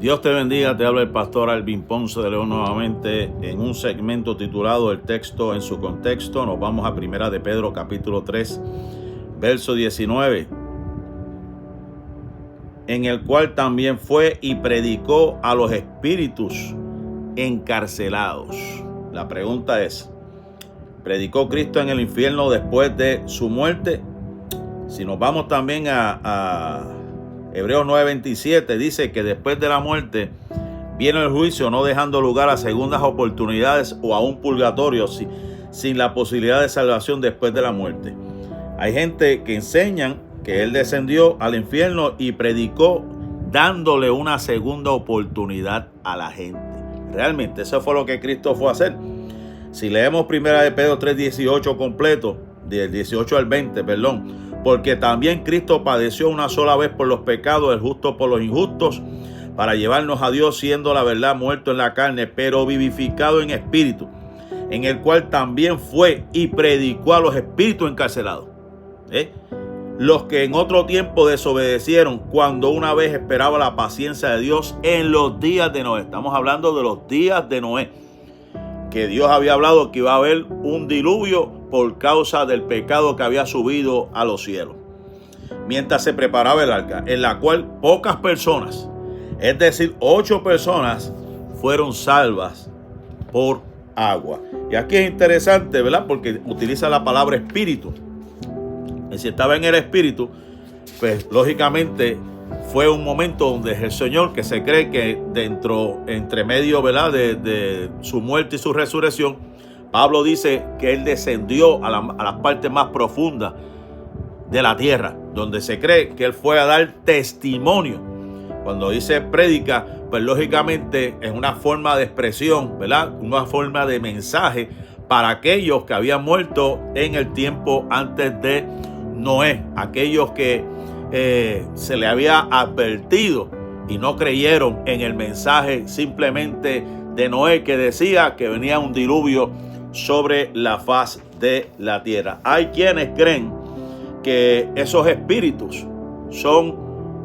Dios te bendiga, te habla el pastor Alvin Ponce de León nuevamente en un segmento titulado El texto en su contexto. Nos vamos a Primera de Pedro capítulo 3, verso 19, en el cual también fue y predicó a los espíritus encarcelados. La pregunta es, ¿predicó Cristo en el infierno después de su muerte? Si nos vamos también a Hebreos 9:27, dice que después de la muerte viene el juicio, no dejando lugar a segundas oportunidades o a un purgatorio sin la posibilidad de salvación después de la muerte. Hay gente que enseñan que Él descendió al infierno y predicó dándole una segunda oportunidad a la gente. Realmente eso fue lo que Cristo fue a hacer. Si leemos Primera de Pedro 3:18 completo, del 18 al 20, porque también Cristo padeció una sola vez por los pecados, el justo por los injustos, para llevarnos a Dios, siendo la verdad muerto en la carne, pero vivificado en espíritu, en el cual también fue y predicó a los espíritus encarcelados, los que en otro tiempo desobedecieron, cuando una vez esperaba la paciencia de Dios en los días de Noé. Estamos hablando de los días de Noé, que Dios había hablado que iba a haber un diluvio por causa del pecado que había subido a los cielos, mientras se preparaba el arca, en la cual pocas personas, es decir, 8 personas, fueron salvas por agua. Y aquí es interesante, ¿verdad? Porque utiliza la palabra espíritu. Y si estaba en el espíritu, pues lógicamente fue un momento donde el Señor, que se cree que entre medio, ¿verdad?, de su muerte y su resurrección, Pablo dice que Él descendió a las partes más profundas de la tierra, donde se cree que Él fue a dar testimonio. Cuando dice prédica, pues lógicamente es una forma de expresión, ¿verdad?, una forma de mensaje para aquellos que habían muerto en el tiempo antes de Noé, aquellos que se le había advertido y no creyeron en el mensaje simplemente de Noé, que decía que venía un diluvio sobre la faz de la tierra. Hay quienes creen que esos espíritus son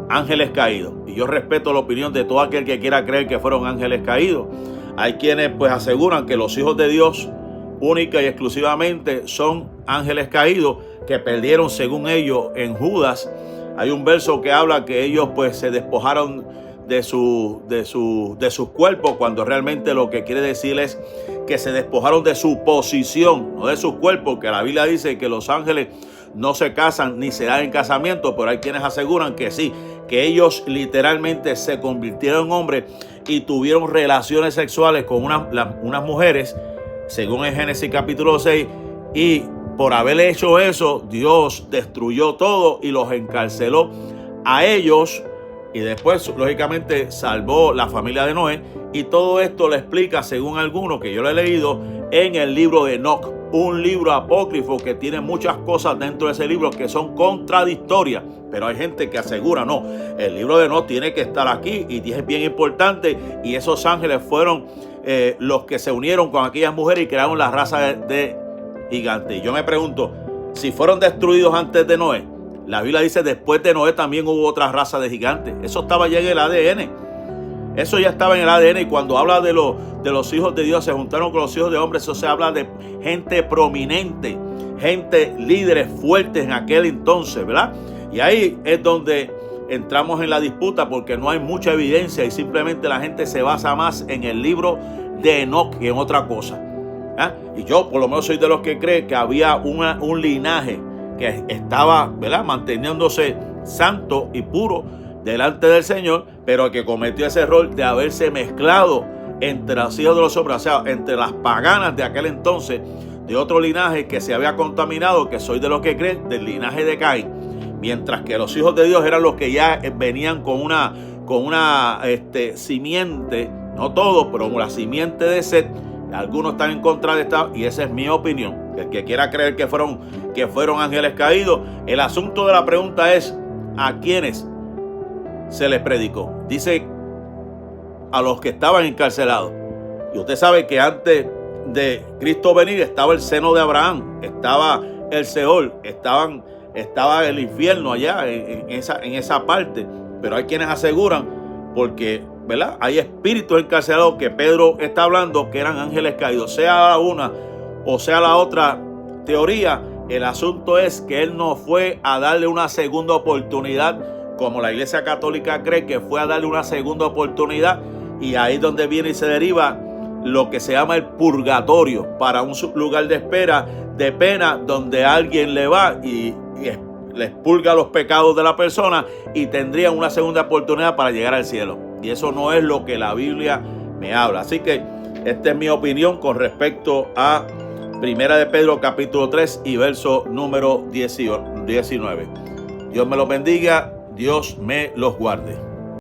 ángeles caídos, y yo respeto la opinión de todo aquel que quiera creer que fueron ángeles caídos. Hay quienes pues aseguran que los hijos de Dios única y exclusivamente son ángeles caídos que perdieron, según ellos, en Judas. Hay un verso que habla que ellos pues se despojaron de sus cuerpos, cuando realmente lo que quiere decir es que se despojaron de su posición, no de sus cuerpos, que la Biblia dice que los ángeles no se casan ni se dan en casamiento, pero hay quienes aseguran que sí, que ellos literalmente se convirtieron en hombres y tuvieron relaciones sexuales con unas mujeres, según en Génesis capítulo 6, y por haber hecho eso, Dios destruyó todo y los encarceló a ellos, y después lógicamente salvó la familia de Noé. Y todo esto lo explica, según algunos, que yo lo he leído, en el libro de Enoch, un libro apócrifo que tiene muchas cosas dentro de ese libro que son contradictorias, pero hay gente que asegura no, el libro de Enoch tiene que estar aquí y es bien importante, y esos ángeles fueron los que se unieron con aquellas mujeres y crearon la raza de gigantes. Y yo me pregunto, si fueron destruidos antes de Noé, la Biblia dice después de Noé también hubo otra raza de gigantes. Eso estaba ya en el ADN. Eso ya estaba en el ADN. Y cuando habla de los hijos de Dios se juntaron con los hijos de hombres, eso se habla de gente prominente, gente líderes fuertes en aquel entonces, ¿verdad? Y ahí es donde entramos en la disputa, porque no hay mucha evidencia y simplemente la gente se basa más en el libro de Enoch que en otra cosa. Y yo por lo menos soy de los que cree que había un linaje que estaba, ¿verdad?, manteniéndose santo y puro delante del Señor, pero que cometió ese error de haberse mezclado entre los hijos de los hombres, o sea, entre las paganas de aquel entonces, de otro linaje que se había contaminado, que soy de los que creen del linaje de Caín, mientras que los hijos de Dios eran los que ya venían con una simiente, no todos, pero la simiente de Set. Algunos están en contra de esta, y esa es mi opinión. El que quiera creer que fueron ángeles caídos, el asunto de la pregunta es ¿a quiénes se les predicó? Dice a los que estaban encarcelados. Y usted sabe que antes de Cristo venir estaba el seno de Abraham, estaba el Seol, estaba el infierno allá en esa parte. Pero hay quienes aseguran, porque ¿verdad? Hay espíritus encarcelados que Pedro está hablando que eran ángeles caídos. Sea una o sea la otra teoría, el asunto es que él no fue a darle una segunda oportunidad, como la Iglesia Católica cree que fue a darle una segunda oportunidad, y ahí es donde viene y se deriva lo que se llama el purgatorio, para un lugar de espera de pena donde alguien le va y le expurga los pecados de la persona y tendría una segunda oportunidad para llegar al cielo. Y eso no es lo que la Biblia me habla. Así que esta es mi opinión con respecto a Primera de Pedro capítulo 3 y verso número 19. Dios me los bendiga, Dios me los guarde.